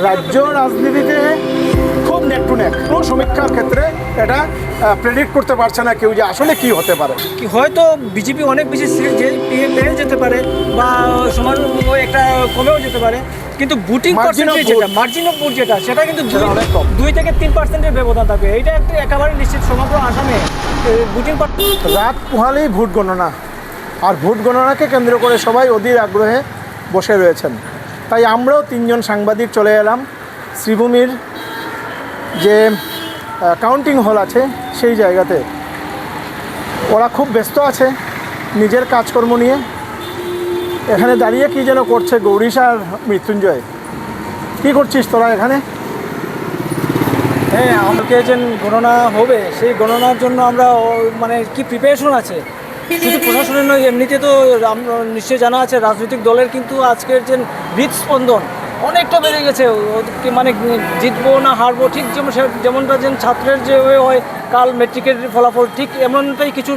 রাজ্য রাজনীতিতে খুব নেক টু নেক, কোনো সমীক্ষার ক্ষেত্রে এটা প্রেডিক্ট করতে পারছে না কেউ যে আসলে কি হতে পারে। হয়তো বিজেপি অনেক বেশি সিট পেয়ে যেতে পারে বা সমান একটা কমেও যেতে পারে, কিন্তু ভোটিং পার্সেন্টেজ যেটা মার্জিন অফ ভোট যেটা সেটা কিন্তু 2 থেকে 3% ব্যবধান থাকবে। এইটা একটা একেবারে নিশ্চিত সমগ্র আসামে ভোটিং। রাত পোহালেই ভোট গণনা, আর ভোট গণনাকে কেন্দ্র করে সবাই অধীর আগ্রহে বসে রয়েছেন। তাই আমরাও 3 জন সাংবাদিক চলে এলাম শ্রীভূমির যে কাউন্টিং হল আছে সেই জায়গাতে। ওরা খুব ব্যস্ত আছে নিজের কাজকর্ম নিয়ে। এখানে দাঁড়িয়ে কি যেন করছে গৌরীশ আর মৃত্যুঞ্জয়। কি করছিস তোরা এখানে? হ্যাঁ, আমাকে যে গণনা হবে সেই গণনার জন্য আমরা মানে কি প্রিপারেশন আছে শুধু প্রশাসনের নয়, এমনিতে তো নিশ্চয়ই জানা আছে রাজনৈতিক দলের কিন্তু আজকের যে হৃদস্পন্দন অনেকটা বেড়ে গেছে। মানে জিতবো না হারবো ঠিক যেমনটা যে ছাত্রের যে হয় কাল মেট্রিকের ফলাফল ঠিক এমনটাই কিছু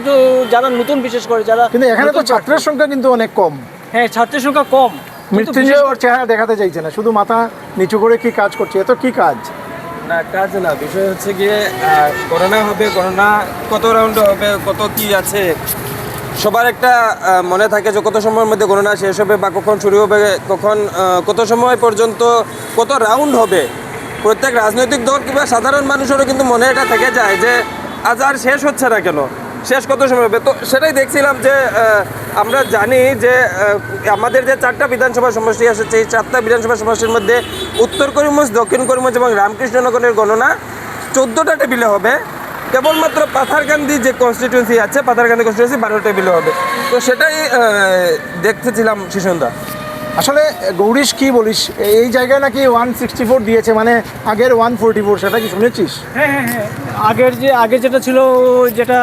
যারা নতুন বিশেষ করে যারা। কিন্তু এখানে তো ছাত্রের সংখ্যা কিন্তু অনেক কম। হ্যাঁ, ছাত্রের সংখ্যা কম। মৃত্যুঞ্জয় ওর চেহারা দেখাতে চাইছে না, শুধু মাথা নিচু করে কি কাজ করছে। এত কি কাজ না, কাজ না, বিষয় হচ্ছে গিয়ে গণনা হবে, গণনা কত রাউন্ড হবে, কত কি আছে সবার একটা মনে থাকে যে কত সময়ের মধ্যে গণনা শেষ হবে বা কখন শুরু হবে, কখন কত সময় পর্যন্ত কত রাউন্ড হবে। প্রত্যেক রাজনৈতিক দল কিংবা সাধারণ মানুষেরও কিন্তু মনে এটা থেকে যায় যে আজ আর শেষ হচ্ছে না কেন, শেষ কত সময় হবে। তো সেটাই দেখছিলাম যে আমরা জানি যে আমাদের যে 4টা বিধানসভা সমষ্টি আছে সেই 4টা বিধানসভা সমষ্টির মধ্যে উত্তর করিমগঞ্জ, দক্ষিণ করিমগঞ্জ এবং রামকৃষ্ণনগরের গণনা 14টা টেবিলে হবে। কেবলমাত্র পাথারকান্দি যে কনস্টিটিউয়েন্সি আছে, পাথারকান্দি কনস্টিটিউয়েন্সি 12 টেবিলে হবে। তো সেটাই দেখতেছিলাম শিশুন্দা। আসলে গৌরীশ কি বলিস, এই জায়গায় নাকি 164 দিয়েছে, মানে আগের 144, সেটা কি শুনেছিস? হ্যাঁ হ্যাঁ হ্যাঁ, আগে যেটা ছিল যেটা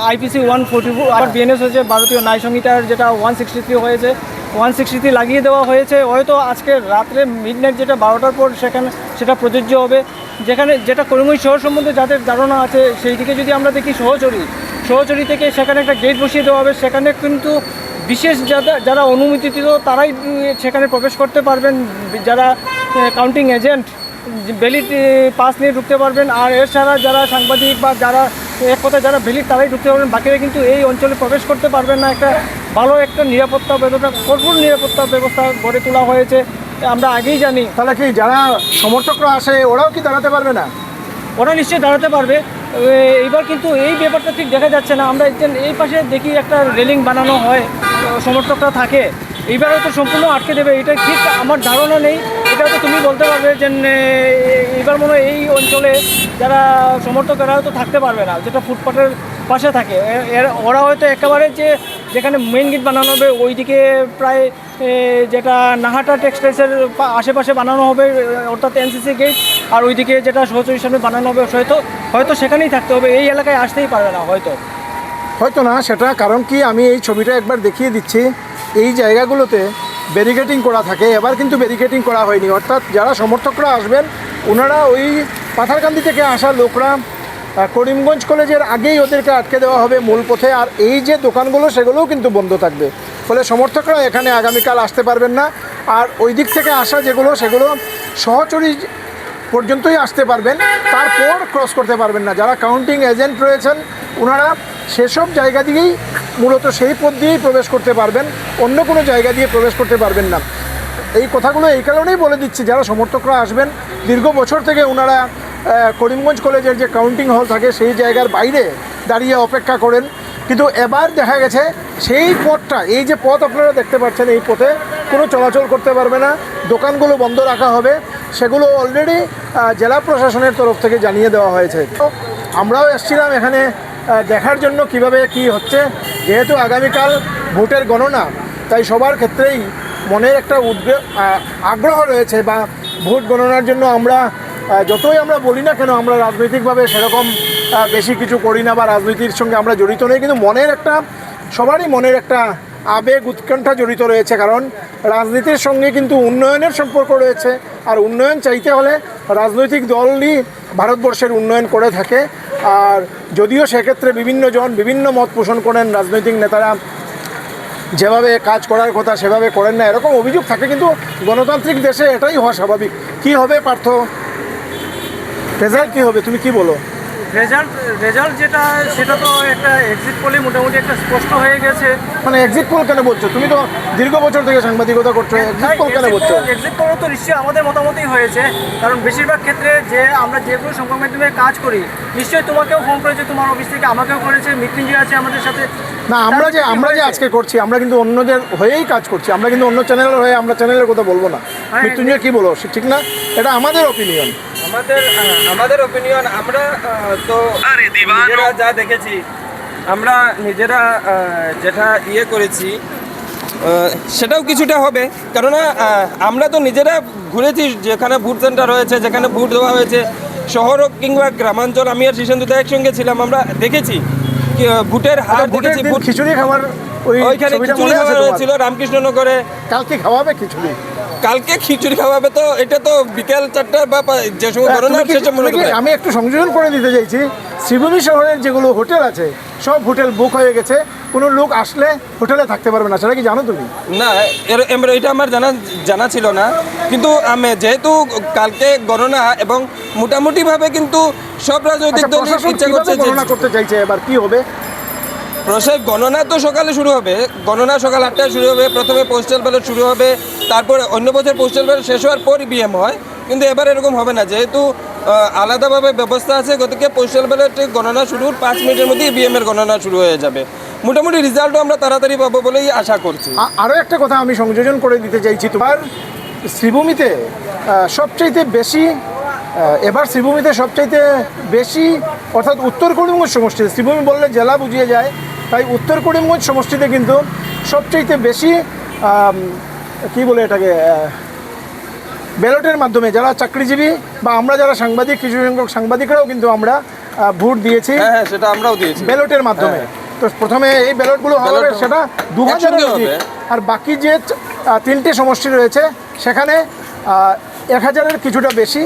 আইপিসি 144 আর বিএনএস হয়েছে ভারতীয় ন্যায় সংহিতার যেটা 163 হয়েছে, 163 লাগিয়ে দেওয়া হয়েছে। হয়তো আজকে রাত্রে মিডনাইট যেটা 12টার পর সেটা প্রযোজ্য হবে। যেটা করিমগঞ্জ শহর সম্বন্ধে যাদের ধারণা আছে সেই দিকে যদি আমরা দেখি সহচরী থেকে সেখানে একটা গেট বসিয়ে দেওয়া হবে। সেখানে কিন্তু বিশেষ যারা অনুমোদিত তারাই সেখানে প্রবেশ করতে পারবেন, যারা কাউন্টিং এজেন্ট ভ্যালিড পাস নিয়ে ঢুকতে পারবেন। আর এর ছাড়া যারা সাংবাদিক বা যারা এক কথায় যারা ভ্যালিড তারাই ঢুকতে পারবেন, বাকিরা কিন্তু এই অঞ্চলে প্রবেশ করতে পারবেন না। একটা ভালো একটা নিরাপত্তা ব্যবস্থা, কঠোর নিরাপত্তা ব্যবস্থা গড়ে তোলা হয়েছে, আমরা আগেই জানি। তাহলে কি যারা সমর্থকরা আসে ওরাও কি দাঁড়াতে পারবে না? ওরা নিশ্চয়ই দাঁড়াতে পারবে। এইবার কিন্তু এই ব্যাপারটা ঠিক দেখা যাচ্ছে না। আমরা এই পাশে দেখি একটা রেলিং বানানো হয়, সমর্থকরা থাকে, এইবার হয়তো সম্পূর্ণ আটকে দেবে এটা ঠিক আমার ধারণা নেই। এটা হয়তো তুমি বলতে পারবে যে এইবার মনে হয় এই অঞ্চলে যারা সমর্থকেরা হয়তো থাকতে পারবে না, যেটা ফুটপাথের পাশে থাকে। ওরা হয়তো একেবারে যেখানে মেইন গেট বানানো হবে ওইদিকে প্রায় যেটা নাহাটা টেক্সটাইলসের আশেপাশে বানানো হবে, অর্থাৎ এনসিসি গেট, আর ওইদিকে যেটা সহচরীর সামনে বানানো হবে হয়তো সেখানেই থাকতে হবে, এই এলাকায় আসতেই পারবে না হয়তো না। সেটা কারণ কি, আমি এই ছবিটা একবার দেখিয়ে দিচ্ছি। এই জায়গাগুলোতে ব্যারিকেডিং করা থাকে, এবার কিন্তু ব্যারিকেডিং করা হয়নি। অর্থাৎ যারা সমর্থকরা আসবেন ওনারা ওই পাথারকান্দি থেকে আসা লোকরা করিমগঞ্জ কলেজের আগেই ওদেরকে আটকে দেওয়া হবে মূল পথে। আর এই যে দোকানগুলো সেগুলোও কিন্তু বন্ধ থাকবে, ফলে সমর্থকরা এখানে আগামীকাল আসতে পারবেন না। আর ওই দিক থেকে আসা সেগুলো সহচরী পর্যন্তই আসতে পারবেন, তারপর ক্রস করতে পারবেন না। যারা কাউন্টিং এজেন্ট রয়েছেন ওনারা সেসব জায়গা দিয়েই মূলত সেই পথ দিয়েই প্রবেশ করতে পারবেন, অন্য কোনো জায়গা দিয়ে প্রবেশ করতে পারবেন না। এই কথাগুলো এই কারণেই বলে দিচ্ছি, যারা সমর্থকরা আসবেন দীর্ঘ বছর থেকে ওনারা করিমগঞ্জ কলেজের যে কাউন্টিং হল থাকে সেই জায়গার বাইরে দাঁড়িয়ে অপেক্ষা করেন। কিন্তু এবার দেখা গেছে সেই পথটা, এই যে পথ আপনারা দেখতে পাচ্ছেন, এই পথে কোনো চলাচল করতে পারবে না, দোকানগুলো বন্ধ রাখা হবে। সেগুলো অলরেডি জেলা প্রশাসনের তরফ থেকে জানিয়ে দেওয়া হয়েছে। তো আমরাও এসেছিলাম এখানে দেখার জন্য কিভাবে কি হচ্ছে। যেহেতু আগামীকাল ভোটের গণনা, তাই সবার ক্ষেত্রেই মনের একটা আগ্রহ রয়েছে। বা ভোট গণনার জন্য আমরা যতই আমরা বলি না কেন আমরা রাজনৈতিকভাবে সেরকম বেশি কিছু করি না বা রাজনীতির সঙ্গে আমরা জড়িত নেই, কিন্তু সবারই মনের একটা আবেগ উৎকণ্ঠা জড়িত রয়েছে। কারণ রাজনীতির সঙ্গে কিন্তু উন্নয়নের সম্পর্ক রয়েছে, আর উন্নয়ন চাইতে হলে রাজনৈতিক দলই ভারতবর্ষের উন্নয়ন করে থাকে। আর যদিও সেক্ষেত্রে বিভিন্ন জন বিভিন্ন মত পোষণ করেন রাজনৈতিক নেতারা, যেভাবে কাজ করার কথা সেভাবে করেন না, এরকম অভিযোগ থাকে। কিন্তু গণতান্ত্রিক দেশে এটাই হওয়া স্বাভাবিক। কি হবে পার্থ, রেজাল্ট কি হবে, তুমি কি বলো? রেজাল্ট যেটা, সেটা তো একটা এক্সিট পোলে মোটামুটি একটা স্পষ্ট হয়ে গেছে। মানে এক্সিট পোল কেন বলছো? তুমি তো দীর্ঘ বছর থেকে সাংবাদিকতা করছো, এক্সিট পোল কেন বলছো? এক্সিট পোল তো নিশ্চয়ই আমাদের মতামতই হয়েছে, কারণ বেশিরভাগ ক্ষেত্রে যে আমরা যেগুলো সংবাদ মাধ্যমে কাজ করি, নিশ্চয়ই তোমাকেও ফোন করেছে, তোমার অফিস থেকে আমাকেও করেছে, মৃত্যুঞ্জয় আছে আমাদের সাথে। না, আমরা যে আজকে করছি, আমরা কিন্তু অন্যদের হয়েই কাজ করছি, আমরা কিন্তু অন্য চ্যানেলের হয়ে আমরা চ্যানেলের কথা বলবো না। মৃত্যুঞ্জয় কি বলো, ঠিক না? এটা আমাদের অপিনিয়ন, আমাদের অপিনিয়ন। আমরা তো নিজেরা যা দেখেছি, আমরা নিজেরা যেটা করেছি সেটাও কিছুটা হবে। কেননা আমরা তো নিজেরা ঘুরেছি, যেখানে ভোট সেন্টার হয়েছে, যেখানে ভোট দেওয়া হয়েছে, শহর হোক কিংবা গ্রামাঞ্চল। আমি আর শিশান্তদা একসঙ্গে ছিলাম, আমরা দেখেছি ভোটের হার দেখেছি। খিচুড়ি খাবার ওইখানে খিচুড়ি খাওয়া হয়েছিল রামকৃষ্ণনগরে। কালকে খাওয়াবে খিচুড়ি? কালকে খিচুড়ি খাওয়াবে, তো এটা তো বিকেল 4টার বা যে সময় গণনা শেষে মনে করি। আমি একটু সংযোজন করে দিতে চাইছি, শ্রীভূমি শহরের যেগুলো হোটেল আছে সব হোটেল বুক হয়ে গেছে, কোনো লোক আসলে হোটেলে থাকতে পারবে না, সেটা কি জানো তুমি? না, এটা আমার জানা ছিল না। কিন্তু আমি যেহেতু কালকে গণনা এবং মোটামুটিভাবে কিন্তু সব রাজনৈতিক দল ইচ্ছা করছে গণনা করতে চাইছে, এবার কি হবে? গণনা তো সকালে শুরু হবে, গণনা সকাল 8টায় শুরু হবে। প্রথমে পোস্টাল ব্যালট শুরু হবে, তারপর অন্য বছর পোস্টাল ব্যালট শেষ হওয়ার পর ইভিএম হয়। কিন্তু এবার এরকম হবে না, যেহেতু আলাদাভাবে ব্যবস্থা আছে, গতিকে পোস্টাল ব্যালট গণনা শুরুর 5 মিনিটের মধ্যে ইভিএম এর গণনা শুরু হয়ে যাবে। মোটামুটি রেজাল্টও আমরা তাড়াতাড়ি পাবো বলেই আশা করছি। আরও একটা কথা আমি সংযোজন করে দিতে চাইছি, তোমার শ্রীভূমিতে সবচাইতে বেশি, এবার শ্রীভূমিতে সবচাইতে বেশি, অর্থাৎ উত্তর করিমগঞ্জ সমষ্টিতে, শ্রীভূমি বললে জেলা বুঝিয়ে যায়, তাই উত্তর করিমগঞ্জ সমষ্টিতে কিন্তু সবচাইতে বেশি কি বলে এটাকে, ব্যালটের মাধ্যমে যারা চাকরিজীবী বা আমরা যারা সাংবাদিক, কিছু সংখ্যক সাংবাদিকরাও কিন্তু আমরা ভোট দিয়েছি। হ্যাঁ, সেটা আমরাও দিয়েছি ব্যালটের মাধ্যমে। তো প্রথমে এই ব্যালটগুলো হবে, সেটা 2000 হবে, আর বাকি যে 3টে সমষ্টি রয়েছে সেখানে 1000-এর কিছুটা বেশি।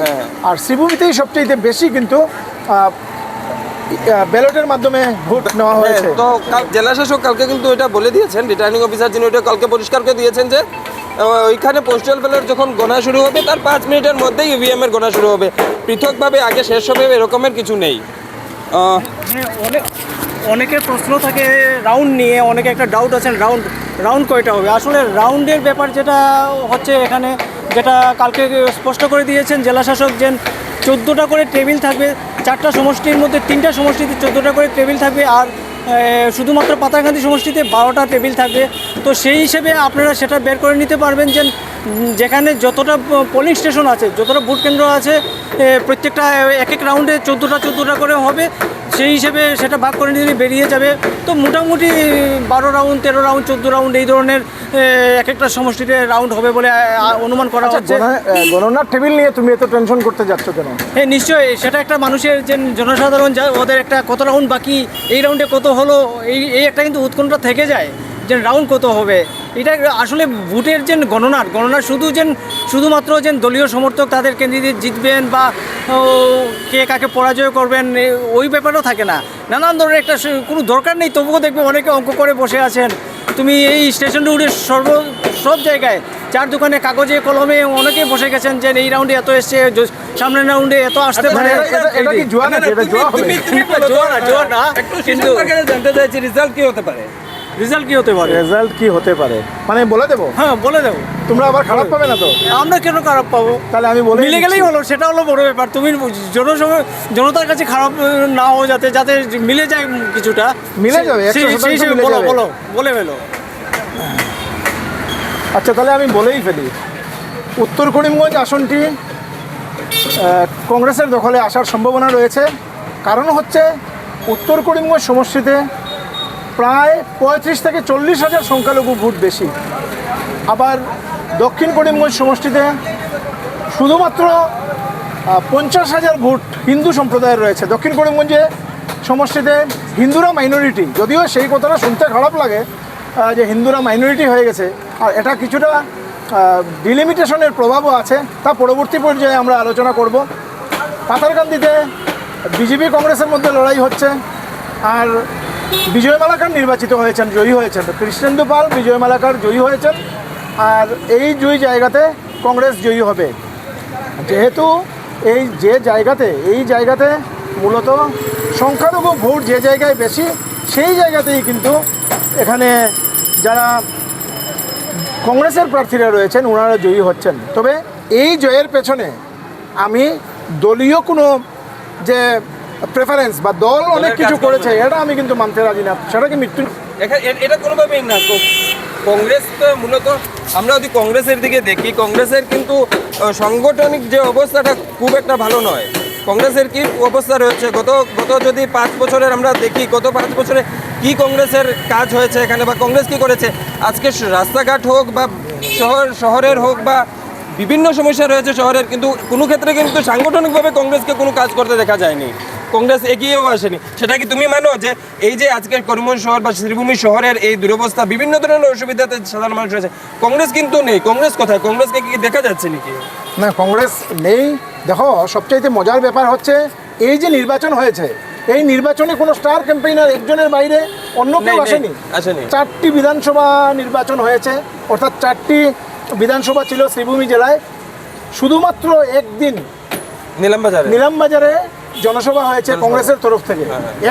আর শ্রীভূমিতেই সবচেয়ে বেশি কিন্তু ব্যালটের মাধ্যমে ভোট নেওয়া হয়েছে। তো জেলা শাসক কালকে কিন্তু এটা বলে দিয়েছেন, রিটার্নিং অফিসার যিনি, ওইটা কালকে পরিষ্কার করে দিয়েছেন যে ওইখানে পোস্টাল ব্যালট যখন গোনা শুরু হবে তার 5 মিনিটের মধ্যেই ইভিএম এর গোনা শুরু হবে, পৃথকভাবে আগে শেষ হবে এরকমের কিছু নেই। অনেকের প্রশ্ন থাকে রাউন্ড নিয়ে, অনেকে একটা ডাউট আছেন রাউন্ড কয়টা হবে। আসলে রাউন্ডের ব্যাপার যেটা হচ্ছে এখানে, যেটা কালকে স্পষ্ট করে দিয়েছেন জেলাশাসক, যে 14টা করে টেবিল থাকবে, 4টা সমষ্টির মধ্যে 3টা সমষ্টিতে 14টা করে টেবিল থাকবে, আর শুধুমাত্র পাতারকান্দি সমষ্টিতে 12টা টেবিল থাকবে। তো সেই হিসেবে আপনারা সেটা বের করে নিতে পারবেন যে যেখানে যতটা পোলিং স্টেশন আছে, যতটা ভোট কেন্দ্র আছে, প্রত্যেকটা এক এক রাউন্ডে 14টা করে হবে। সেই হিসেবে সেটা ভাগ করে নিলে বেরিয়ে যাবে। তো মোটামুটি 12 রাউন্ড, 13 রাউন্ড, 14 রাউন্ড এই ধরনের এক একটা সমষ্টিতে রাউন্ড হবে বলে অনুমান করা হচ্ছে। গণনার টেবিল নিয়ে তুমি এত টেনশন করতে যাচ্ছ কেন? হ্যাঁ, নিশ্চয়ই সেটা একটা মানুষের যে জনসাধারণ ওদের একটা কত রাউন্ড বাকি, এই রাউন্ডে কত হলো, এই একটা কিন্তু উৎকণ্ঠা থেকে যায় যে রাউন্ড কত হবে। এটা আসলে ভোটের যে গণনা শুধুমাত্র যে দলীয় সমর্থক তাদের ক্যান্ডিডেট জিতবেন বা কে কাকে পরাজয় করবেন ওই ব্যাপারও থাকে না, নানান ধরনের একটা কোনো দরকার নেই। তবুও দেখবে অনেকে অঙ্ক করে বসে আছেন। তুমি এই স্টেশন রোডের সব জায়গায় চার দোকানে কাগজে কলমে অনেকে বসে গেছেন যে এই রাউন্ডে এত এসছে, সামনের রাউন্ডে এত আসতে পারে। কিন্তু জানতে চাইছি রেজাল্ট কি হতে পারে? রেজাল্ট কি হতে পারে মানে বলে দেবো? হ্যাঁ, বলে দেবো। তোমরা আবার খারাপ পাবে না তো? আমরা কেন খারাপ পাবো? তাহলে আমি বলে মিলে গেলেই হলো, সেটা হলো বড় ব্যাপার। তুমি জনতার কাছে খারাপ না হও, যাতে মিলে যায়, কিছুটা মিলে যাবে। বলে ফেলো। আচ্ছা, তাহলে আমি বলেই ফেলি। উত্তর করিমগঞ্জ আসনটি কংগ্রেসের দখলে আসার সম্ভাবনা রয়েছে। কারণ হচ্ছে উত্তর করিমগঞ্জ সমষ্টিতে প্রায় 35 থেকে 40 হাজার সংখ্যালঘু ভোট বেশি। আবার দক্ষিণ করিমগঞ্জ সমষ্টিতে শুধুমাত্র 50,000 ভোট হিন্দু সম্প্রদায়ের রয়েছে। দক্ষিণ করিমগঞ্জে সমষ্টিতে হিন্দুরা মাইনরিটি, যদিও সেই কথাটা শুনতে খারাপ লাগে যে হিন্দুরা মাইনরিটি হয়ে গেছে, আর এটা কিছুটা ডিলিমিটেশনের প্রভাবও আছে, তা পরবর্তী পর্যায়ে আমরা আলোচনা করব। পাতারকান্দিতে বিজেপি কংগ্রেসের মধ্যে লড়াই হচ্ছে, আর বিজয় মালাকার নির্বাচিত হয়েছেন, জয়ী হয়েছেন। কৃষ্ণেন্দু পাল, বিজয় মালাকার জয়ী হয়েছেন, আর এই দুই জায়গাতে কংগ্রেস জয়ী হবে। যেহেতু এই জায়গাতে মূলত সংখ্যালঘু ভোট যে জায়গায় বেশি, সেই জায়গাতেই কিন্তু এখানে যারা কংগ্রেসের প্রার্থীরা রয়েছেন ওনারা জয়ী হচ্ছেন। তবে এই জয়ের পেছনে আমি দলীয় কোনো যে প্রেফারেন্স বা দল অনেক কিছু করেছে এটা আমি কিন্তু মানতে রাজি না, সেটা কি মৃত্যু এটা কোনোভাবেই না। কংগ্রেস তো মূলত আমরা যদি কংগ্রেসের দিকে দেখি, কংগ্রেসের কিন্তু সাংগঠনিক যে অবস্থাটা খুব একটা ভালো নয়। কংগ্রেসের কি অবস্থা রয়েছে গত যদি 5 বছরের আমরা দেখি, গত 5 বছরে কি কংগ্রেসের কাজ হয়েছে এখানে, বা কংগ্রেস কি করেছে। আজকে রাস্তাঘাট হোক বা শহরের হোক বা বিভিন্ন সমস্যা রয়েছে শহরের, কিন্তু কোনো ক্ষেত্রে কিন্তু সাংগঠনিকভাবে কংগ্রেসকে কোনো কাজ করতে দেখা যায়নি। কংগ্রেস এগিয়েও আসেনি। সেটা কি তুমি মানো যে এই যে আজকের করিমগঞ্জ শহর বা শ্রীভূমি শহরের এই দুরবস্থা, বিভিন্ন ধরনের অসুবিধাতে সাধারণ মানুষ রয়েছে, কংগ্রেস কিন্তু নেই? কংগ্রেস কোথায়? কংগ্রেসকে কি দেখা যাচ্ছে নাকি? না, কংগ্রেস নেই। দেখো, সবচাইতে মজার ব্যাপার হচ্ছে এই যে নির্বাচন হয়েছে, এই নির্বাচনে কোনো স্টার ক্যাম্পেইনার একজনের বাইরে অন্য কেউ আসেনি। 4টি বিধানসভা নির্বাচন হয়েছে, অর্থাৎ 4টি বিধানসভা ছিল শ্রীভূমি জেলায়। শুধুমাত্র একদিন নিলামবাজারে জনসভা হয়েছে কংগ্রেসের তরফ থেকে,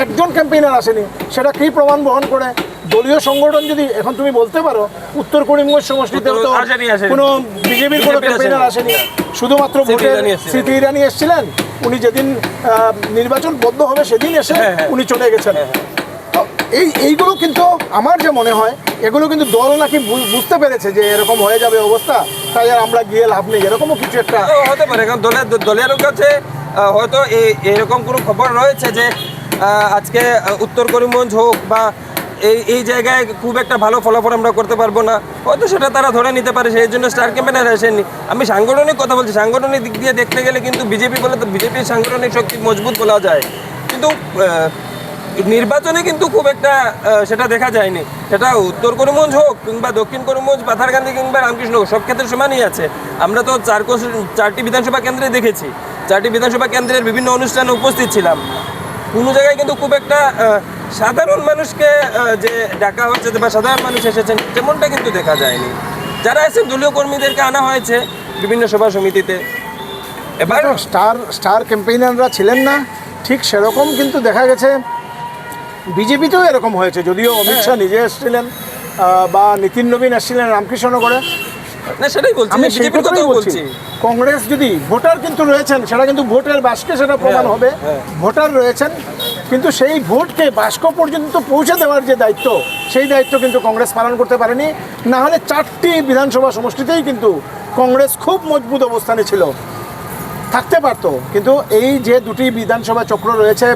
একজন ক্যাম্পেইনার আসেনি। সেটা কি প্রমাণ বহন করে? দলীয় সংগঠন যদি এখন তুমি বলতে পারো উত্তর করিমগঞ্জ সমষ্টিতেও তো কোনো বিজেপির কোনো ক্যাম্পেইনার আসেনি, শুধুমাত্র ভোটের স্মৃতি ইরানি এসেছিলেন। উনি যেদিন নির্বাচন বদ্ধ হবে সেদিন এসে উনি চলে গেছেন। তো এইগুলো কিন্তু আমার যে মনে হয় এগুলো কিন্তু দল নাকি বুঝতে পেরেছে যে এরকম হয়ে যাবে অবস্থা, তাই আর আমরা গিয়ে লাভ নেই, এরকমও কিছু একটা হতে পারে। কারণ দলের কাছে হয়তো এরকম কোনো খবর রয়েছে যে আজকে উত্তর করিমগঞ্জ হোক বা এই জায়গায় খুব একটা ভালো ফলাফল আমরা করতে পারবো না, হয়তো সেটা তারা ধরে নিতে পারে, সেই জন্য স্টার ক্যাম্পেইনার আসেনি। আমি সাংগঠনিক কথা বলছি, সাংগঠনিক দিক দিয়ে দেখতে গেলে কিন্তু বিজেপি বলে তো বিজেপির সাংগঠনিক শক্তি মজবুত বলা যায়, কিন্তু নির্বাচনে কিন্তু খুব একটা সেটা দেখা যায়নি। সেটা উত্তর করিমগঞ্জ হোক কিংবা দক্ষিণ করিমগঞ্জ, পাথারকান্দি কিংবা রামকৃষ্ণ হোক, সব ক্ষেত্রে সমানই আছে। আমরা তো 4টি বিধানসভা কেন্দ্রে দেখেছি, 4টি বিধানসভা কেন্দ্রের বিভিন্ন অনুষ্ঠানে উপস্থিত ছিলাম। কোনো জায়গায় কিন্তু খুব একটা সাধারণ মানুষকে যে ডাকা হচ্ছে বা সাধারণ মানুষ এসেছেন তেমনটা কিন্তু দেখা যায়নি। যারা এসেছেন দলীয় কর্মীদেরকে আনা হয়েছে বিভিন্ন সভা সমিতিতে। এবার স্টার ক্যাম্পেইনাররা ছিলেন না, ঠিক সেরকম কিন্তু দেখা গেছে বিজেপিতেও এরকম হয়েছে। যদিও অমিত শাহ নিজে এসেছিলেন বা নীতিন নবীন এসেছিলেন রামকৃষ্ণনগরে, না সেটাই বলছি, আমি সেই কথাই বলছি। কংগ্রেস যদি ভোটার কিন্তু রয়েছেন, সেটা কিন্তু ভোটের বাক্সে সেটা প্রমাণ হবে, ভোটার রয়েছেন, কিন্তু সেই ভোটকে বাক্স পর্যন্ত পৌঁছে দেওয়ার যে দায়িত্ব, সেই দায়িত্ব কিন্তু কংগ্রেস পালন করতে পারেনি। না হলে 4টি বিধানসভা সমষ্টিতেই কিন্তু কংগ্রেস খুব মজবুত অবস্থানে ছিল, থাকতে পারতো। কিন্তু এই যে 2টি বিধানসভা চক্র রয়েছে,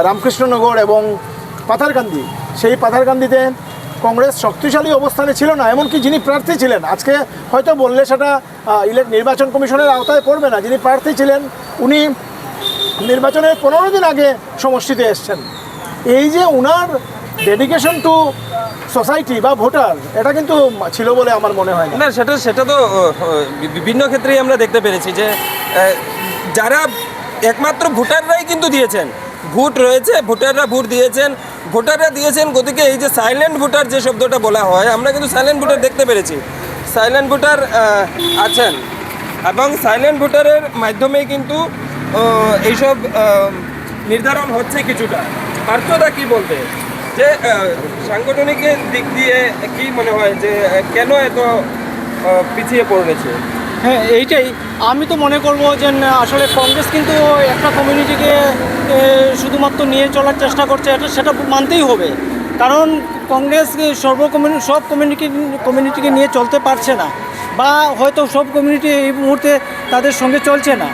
রামকৃষ্ণনগর এবং পাথারকান্দি, সেই পাথারকান্দিতে কংগ্রেস শক্তিশালী অবস্থানে ছিল না। এমনকি যিনি প্রার্থী ছিলেন, আজকে হয়তো বললে সেটা নির্বাচন কমিশনের আওতায় পড়বে না, যিনি প্রার্থী ছিলেন উনি নির্বাচনের 15 দিন আগে সমষ্টিতে এসছেন। এই যে উনার ডেডিকেশন টু সোসাইটি বা ভোটার, এটা কিন্তু ছিল বলে আমার মনে হয় না। সেটা তো বিভিন্ন ক্ষেত্রেই আমরা দেখতে পেরেছি যে যারা একমাত্র ভোটাররাই কিন্তু দিয়েছেন, ভোট রয়েছে, ভোটাররা ভোট দিয়েছেন, ভোটাররা দিয়েছেন। গতিকে এই যে সাইলেন্ট ভোটার যে শব্দটা বলা হয়, আমরা কিন্তু সাইলেন্ট ভোটার দেখতে পেরেছি, সাইলেন্ট ভোটার আছেন, এবং সাইলেন্ট ভোটারের মাধ্যমেই কিন্তু এইসব নির্ধারণ হচ্ছে কিছুটা। পার্থতা কি বলতে যে সাংগঠনিকের দিক দিয়ে কি মনে হয় যে কেন এত পিছিয়ে পড়েছে? হ্যাঁ, এইটাই আমি তো মনে করবো যে আসলে কংগ্রেস কিন্তু একটা কমিউনিটিকে শুধুমাত্র নিয়ে চলার চেষ্টা করছে, সেটা মানতেই হবে। কারণ কংগ্রেস সব কমিউনিটিকে নিয়ে চলতে পারছে না, বা হয়তো সব কমিউনিটি এই মুহূর্তে তাদের সঙ্গে চলছে না,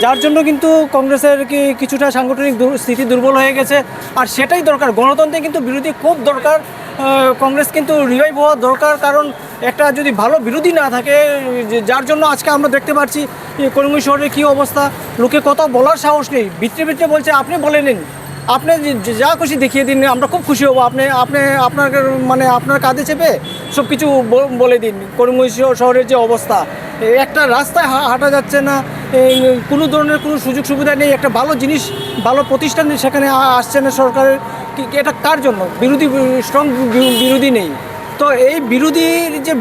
যার জন্য কিন্তু কংগ্রেসের কিছুটা সাংগঠনিক স্থিতি দুর্বল হয়ে গেছে। আর সেটাই দরকার, গণতন্ত্রে কিন্তু বিরোধী খুব দরকার। কংগ্রেস কিন্তু রিভাইভ হওয়া দরকার, কারণ একটা যদি ভালো বিরোধী না থাকে, যার জন্য আজকে আমরা দেখতে পাচ্ছি করিমগঞ্জ শহরের কী অবস্থা, লোকে কথা বলার সাহস নেই, ভিতরে বলছে আপনি বলে নিন, আপনি যা খুশি দেখিয়ে দিন, আমরা খুব খুশি হবো, আপনি আপনার কাঁধে চেপে সব কিছু বলে দিন। করিমগঞ্জ শহরের যে অবস্থা, একটা রাস্তায় হাঁটা যাচ্ছে না, কোনো ধরনের কোনো সুযোগ সুবিধা নেই, একটা ভালো জিনিস ভালো প্রতিষ্ঠান সেখানে আসছে না সরকারের, এটা কার জন্য বিরোধী স্ট্রং বিরোধী নেই, তো এই বিরোধীর যে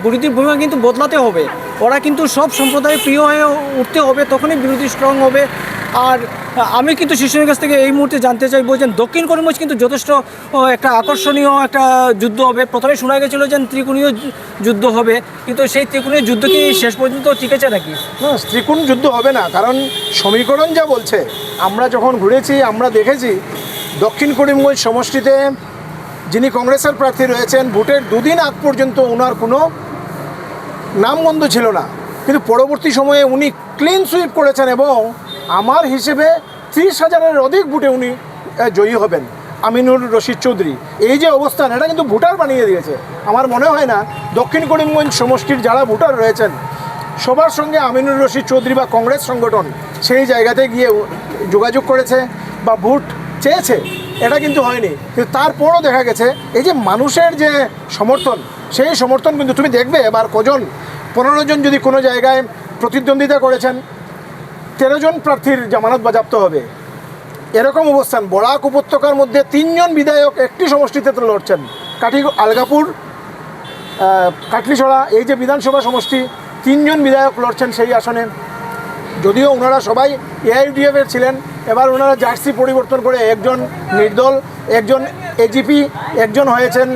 বিরোধীর ভূমিকা কিন্তু বদলাতে হবে। ওরা কিন্তু সব সম্প্রদায়ের প্রিয় হয়ে উঠতে হবে, তখনই বিরোধী স্ট্রং হবে। আর আমি কিন্তু শিশুদের কাছ থেকে এই মুহূর্তে জানতে চাইবো যে দক্ষিণ করিমগঞ্জ কিন্তু যথেষ্ট একটা আকর্ষণীয় একটা যুদ্ধ হবে। প্রথমে শোনা গেছিলো যে ত্রিকোণীয় যুদ্ধ হবে, কিন্তু সেই ত্রিকোণীয় যুদ্ধ কি শেষ পর্যন্ত টিকেছে নাকি? না, ত্রিকোণ যুদ্ধ হবে না, কারণ সমীকরণ যা বলছে, আমরা যখন ঘুরেছি আমরা দেখেছি দক্ষিণ করিমগঞ্জ সমষ্টিতে যিনি কংগ্রেসের প্রার্থী রয়েছেন, ভোটের দুদিন আগ পর্যন্ত ওনার কোনো নামগন্ধ ছিল না, কিন্তু পরবর্তী সময়ে উনি ক্লিন সুইপ করেছেন এবং আমার হিসেবে 30,000-এর অধিক ভোটে উনি জয়ী হবেন। আমিনুর রশিদ চৌধুরী এই যে অবস্থান, এটা কিন্তু ভোটার বানিয়ে দিয়েছে। আমার মনে হয় না দক্ষিণ করিমগঞ্জ সমষ্টির যারা ভোটার রয়েছেন সবার সঙ্গে আমিনুর রশিদ চৌধুরী বা কংগ্রেস সংগঠন সেই জায়গাতে গিয়ে যোগাযোগ করেছে বা ভোট চেয়েছে, এটা কিন্তু হয়নি। কিন্তু তারপরও দেখা গেছে এই যে মানুষের যে সমর্থন, সেই সমর্থন কিন্তু তুমি দেখবে এবার কজন 15 জন যদি কোনো জায়গায় প্রতিদ্বন্দ্বিতা করেছেন, 13 জন প্রার্থীর জামানত বাজেয়াপ্ত হবে, এরকম অবস্থান। বরাক উপত্যকার মধ্যে 3 জন বিধায়ক একটি সমষ্টিতে লড়ছেন, আলগাপুর, কাটলিছড়া, এই যে বিধানসভা সমষ্টি, 3 জন বিধায়ক লড়ছেন সেই আসনে। যদিও ওনারা সবাই এআইডিএফের ছিলেন, এবার ওনারা জার্সি পরিবর্তন করে একজন নির্দল, একজন এজিপি, একজন হয়েছেন,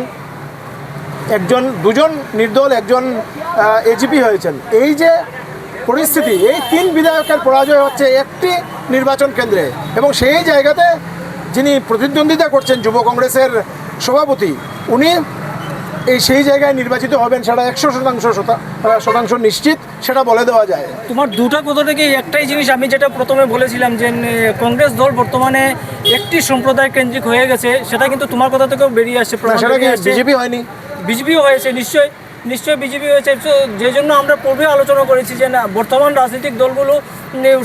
দুজন নির্দল, একজন এজিপি হয়েছেন। এই যে পরিস্থিতি, এই 3 বিধায়কের পরাজয় হচ্ছে একটি নির্বাচন কেন্দ্রে, এবং সেই জায়গাতে যিনি প্রতিদ্বন্দ্বিতা করছেন যুব কংগ্রেসের সভাপতি, উনি সেই জায়গায় নির্বাচিত হবেন, সেটা 100% নিশ্চিত, সেটা বলে দেওয়া যায়। তোমার দুটা কথা থেকে একটাই জিনিস আমি যেটা প্রথমে বলেছিলাম যে কংগ্রেস দল বর্তমানে একটি সম্প্রদায় কেন্দ্রিক হয়ে গেছে, সেটা কিন্তু তোমার কথা থেকেও বেরিয়ে আসছে। সেটা কি বিজেপি হয়নি? বিজেপিও হয়েছে, নিশ্চয়ই বিজেপি হয়েছে। তো যে জন্য আমরা পূর্বে আলোচনা করেছি যে না, বর্তমান রাজনৈতিক দলগুলো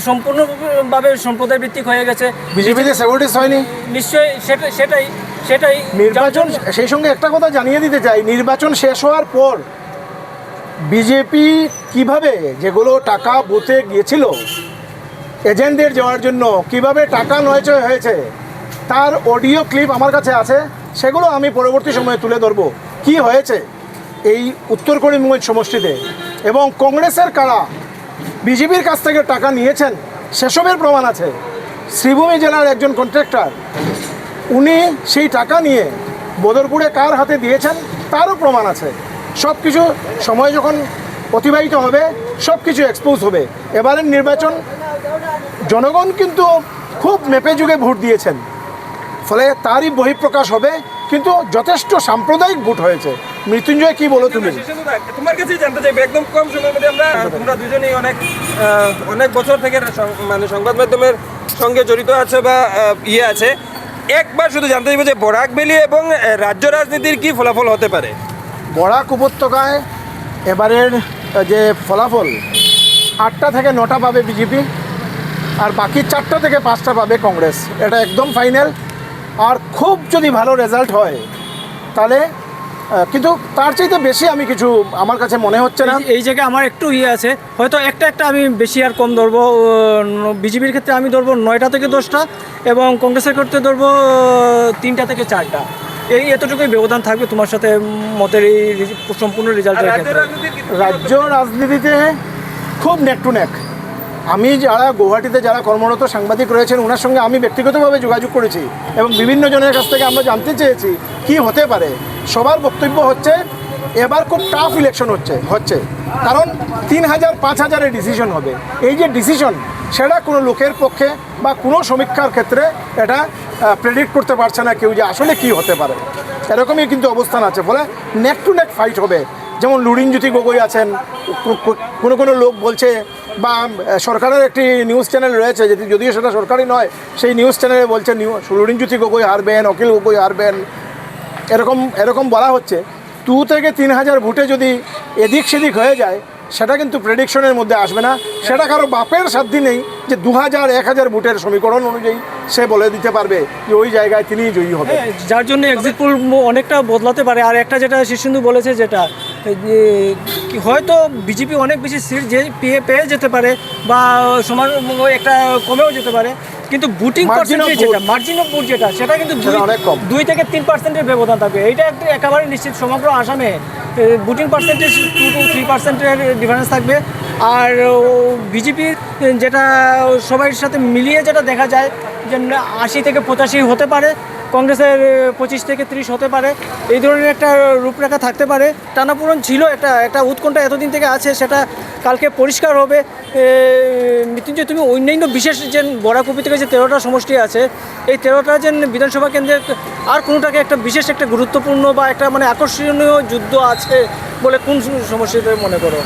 সম্পূর্ণভাবে সম্প্রদায় ভিত্তিক হয়ে গেছে। বিজেপিতে সেকুরিটিস হয়নি? নিশ্চয়ই সেটাই নির্বাচন। সেই সঙ্গে একটা কথা জানিয়ে দিতে চাই, নির্বাচন শেষ হওয়ার পর বিজেপি কিভাবে যেগুলো টাকা বুথে গিয়েছিল এজেন্টদের যাওয়ার জন্য, কিভাবে টাকা নয়চয় হয়েছে, তার অডিও ক্লিপ আমার কাছে আছে, সেগুলো আমি পরবর্তী সময়ে তুলে ধরবো কি হয়েছে এই উত্তর করিমগঞ্জ সমষ্টিতে। এবং কংগ্রেসের কারা বিজেপির কাছ থেকে টাকা নিয়েছেন সেসবের প্রমাণ আছে। শ্রীভূমি জেলার একজন কন্ট্রাক্টর, উনি সেই টাকা নিয়ে বদরপুরে কার হাতে দিয়েছেন তারও প্রমাণ আছে। সব কিছু সময় যখন অতিবাহিত হবে সব কিছু এক্সপোজ হবে। এবারের নির্বাচন জনগণ কিন্তু খুব মেপে যুগে ভোট দিয়েছেন, ফলে তারই বহিঃপ্রকাশ হবে, কিন্তু যথেষ্ট সাম্প্রদায়িক ভোট হয়েছে। মৃত্যুঞ্জয়, কি বলো তুমি? তোমার কাছে জানতে চাইবো, একদম কম সময়ের মধ্যে তোমরা দুজনেই অনেক বছর থেকে মানে সংবাদ মাধ্যমের সঙ্গে জড়িত আছে বা আছে, একবার শুধু জানতে চাইবো যে বরাক ভ্যালি এবং রাজ্য রাজনীতির কি ফলাফল হতে পারে? বরাক উপত্যকায় এবারের যে ফলাফল, 8টা থেকে 9টা পাবে বিজেপি, আর বাকি 4টা থেকে 5টা পাবে কংগ্রেস, এটা একদম ফাইনাল। আর খুব যদি ভালো রেজাল্ট হয় তাহলে, কিন্তু তার চাইতে বেশি আমি কিছু আমার কাছে মনে হচ্ছে না। এই জায়গায় আমার একটু আছে, হয়তো একটা আমি বেশি আর কম ধরবো। বিজেপির ক্ষেত্রে আমি ধরবো 9টা থেকে 10টা, এবং কংগ্রেসের ক্ষেত্রে ধরবো 3টা থেকে 4টা। এতটুকুই ব্যবধান থাকবে তোমার সাথে মতের এই সম্পূর্ণ রেজাল্টের ক্ষেত্রে। রাজ্য রাজনীতিতে খুব নেক টু নেক। আমি যারা গুয়াহাটিতে যারা কর্মরত সাংবাদিক রয়েছেন, ওনার সঙ্গে আমি ব্যক্তিগতভাবে যোগাযোগ করেছি এবং বিভিন্ন জনের কাছ থেকে আমরা জানতে চেয়েছি কি হতে পারে। সবার বক্তব্য হচ্ছে এবার খুব টাফ ইলেকশন হচ্ছে, কারণ 3000 5000-এর ডিসিশন হবে। এই যে ডিসিশন, সেটা কোনো লোকের পক্ষে বা কোনো সমীক্ষার ক্ষেত্রে এটা প্রেডিক্ট করতে পারছে না কেউ যে আসলে কি হতে পারে। এরকমই কিন্তু অবস্থান আছে, ফলে নেক টু নেক ফাইট হবে। যেমন লুরিনজ্যোতি গগৈ আছেন, কোনো লোক বলছে, বা সরকারের একটি নিউজ চ্যানেল রয়েছে, যদিও সেটা সরকারি নয়, সেই নিউজ চ্যানেলে বলছে লুরিনজ্যোতি গগৈ হারবেন, অখিল গগৈ হারবেন, এরকম বলা হচ্ছে। 2 থেকে 3000 ভোটে যদি এদিক সেদিক হয়ে যায়, সেটা কিন্তু প্রেডিকশনের মধ্যে আসবে না। সেটা কারো বাপের সাধ্যি নেই যে 2000-1000 ভোটের সমীকরণ অনুযায়ী সে বলে দিতে পারবে যে ওই জায়গায় তিনিই জয়ী হবে। যার জন্য এক্সিট পোল অনেকটা বদলাতে পারে। আর একটা যেটা শীর্ষেন্দু বলেছে, যেটা হয়তো বিজেপি অনেক বেশি সিট পেয়ে যেতে পারে, বা সমান একটা কমেও যেতে পারে। কিন্তু booting Margin of percentage vote। যেটা মার্জিন অফ ভোট যেটা সেটা কিন্তু সেটা অনেক কম। 2 থেকে 3%-এর ব্যবধান থাকবে। এইটা একেবারে নিশ্চিত সমগ্র আসামে বুটিং পার্সেন্টেজ 2 to 3%-এর ডিফারেন্স থাকবে। আর বিজেপির যেটা সবার সাথে মিলিয়ে যেটা দেখা যায় যে 80 থেকে 85 হতে পারে, কংগ্রেসের 25 থেকে 30 হতে পারে, এই ধরনের একটা রূপরেখা থাকতে পারে। টানাপোড়েন ছিল, একটা উৎকণ্ঠা এতদিন থেকে আছে, সেটা কালকে পরিষ্কার হবে। মৃত্যুঞ্জয়, তুমি অন্যান্য বিশেষ যে বরাকপি থেকে যে 13টা সমষ্টি আছে, এই 13টা যে বিধানসভা কেন্দ্রে আর কোনোটাকে একটা বিশেষ একটা গুরুত্বপূর্ণ বা একটা মানে আকর্ষণীয় যুদ্ধ আছে বলে কোন সমষ্টিতে মনে করো?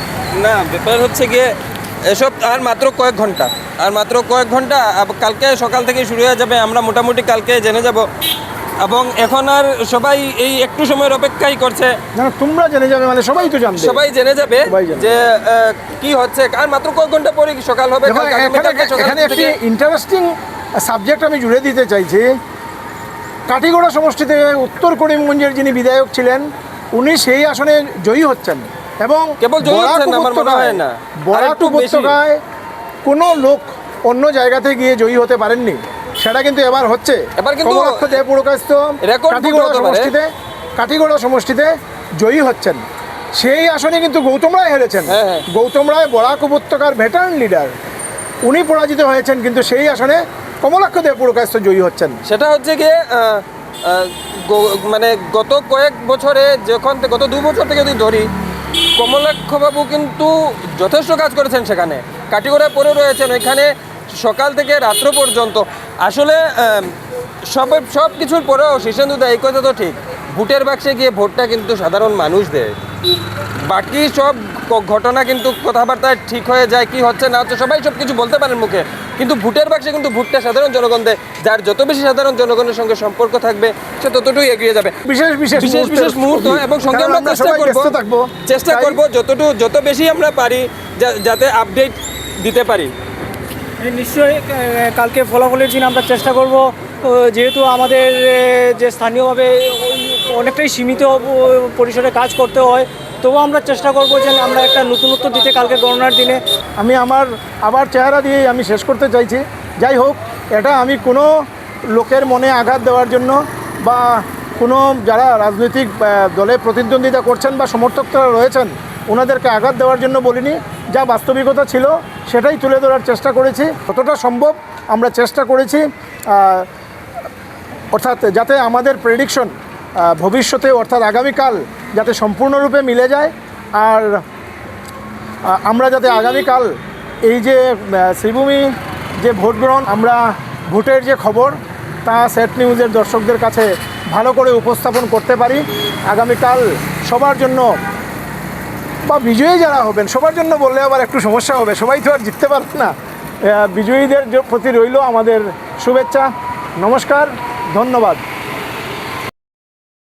না, ব্যাপার হচ্ছে গিয়ে এসব আর মাত্র কয়েক ঘন্টা কালকে সকাল থেকে শুরু হয়ে যাবে। আমরা মোটামুটি কালকে জেনে যাব এবং এখন আর সবাই এই একটু সময়ের অপেক্ষাই করছে। না, তোমরা জেনে যাবে মানে সবাই তো জানবে। সবাই জেনে যাবে সবাই জানবে। যে কি হচ্ছে। আর মাত্র কয়েক ঘন্টা পরে সকাল হবে। দেখো, এখানে একটি ইন্টারেস্টিং সাবজেক্ট আমি জুড়ে দিতে চাইছি। কাটিগড়া সমষ্টি থেকে উত্তর করিমগঞ্জের যিনি বিধায়ক ছিলেন, উনি সেই আসনে জয়ী হচ্ছেন এবং কেবল জয়ী হচ্ছেন না, আমার মনে হয় না, বরাক আরেকটু বেশি। উপত্যকায় কোনো লোক অন্য জায়গাতে গিয়ে জয়ী হতে পারেননি, সেটা কিন্তু এবার হচ্ছে। এবার কিন্তু কমলাক্ষ দে পুরকাস্ত রেকর্ড হতে পারে। কাটিগড়া সমষ্টিতে জয়ী হচ্ছেন। সেই আসনে কিন্তু গৌতম রায় হেরেছেন। হ্যাঁ, হ্যাঁ। গৌতম রায় বরাক উপত্যকার ভেটারান লিডার, উনি পরাজিত হয়েছেন, কিন্তু সেই আসনে কমলাক্ষ দে পুরকাস্ত জয়ী হচ্ছেন। সেটা হচ্ছে গিয়ে মানে গত কয়েক বছরে গত 2 বছর থেকে যদি ধরি, কমলাক্ষবাবু কিন্তু যথেষ্ট কাজ করেছেন। সেখানে কাটিগড়ায় পড়ে রয়েছেন, ওইখানে সকাল থেকে রাত্র পর্যন্ত। আসলে সব কিছুর পরেও শীর্ষেন্দুদা এই কথা তো ঠিক, ভোটের বাক্সে গিয়ে ভোটটা কিন্তু সাধারণ মানুষ দেয়। বাকি সব ঘটনা কিন্তু কথাবার্তায় ঠিক হয়ে যায়, কি হচ্ছে না হচ্ছে সবাই সব কিছু বলতে পারেন মুখে, কিন্তু ভোটের বাক্সে কিন্তু ভোটটা সাধারণ জনগণ দেয়। যার যত বেশি সাধারণ জনগণের সঙ্গে সম্পর্ক থাকবে, সে ততটুকুই এগিয়ে যাবে। বিশেষ বিশেষ মুহূর্ত এবং সঙ্গে আমরা চেষ্টা করব যত বেশি আমরা পারি যাতে আপডেট দিতে পারি। নিশ্চয়ই কালকে ফলাফলের দিন আমরা চেষ্টা করব, যেহেতু আমাদের যে স্থানীয়ভাবে অনেকটাই সীমিত পরিসরে কাজ করতে হয়, তবুও আমরা চেষ্টা করব যে আমরা একটা নতুনত্ব দিতে কালকে গণনার দিনে। আমি আমার আবার চেহারা দিয়েই আমি শেষ করতে চাইছি। যাই হোক, এটা আমি কোনো লোকের মনে আঘাত দেওয়ার জন্য বা কোনো যারা রাজনৈতিক দলে প্রতিদ্বন্দ্বিতা করছেন বা সমর্থকরা রয়েছেন ওনাদেরকে আঘাত দেওয়ার জন্য বলিনি। যা বাস্তবিকতা ছিল সেটাই তুলে ধরার চেষ্টা করেছি, যতটা সম্ভব আমরা চেষ্টা করেছি, অর্থাৎ যাতে আমাদের প্রেডিকশন ভবিষ্যতে অর্থাৎ আগামীকাল যাতে সম্পূর্ণরূপে মিলে যায়। আর আমরা যাতে আগামীকাল এই যে শ্রীভূমি যে ভোট গ্রহণ, আমরা ভোটের যে খবর তা সেট নিউজের দর্শকদের কাছে ভালো করে উপস্থাপন করতে পারি। আগামীকাল সবার জন্য বা বিজয়ী যারা হবেন সবার জন্য বললে আবার একটু সমস্যা হবে, সবাই তো আর জিততে পারবে না। বিজয়ীদের প্রতি রইল আমাদের শুভেচ্ছা। নমস্কার, ধন্যবাদ।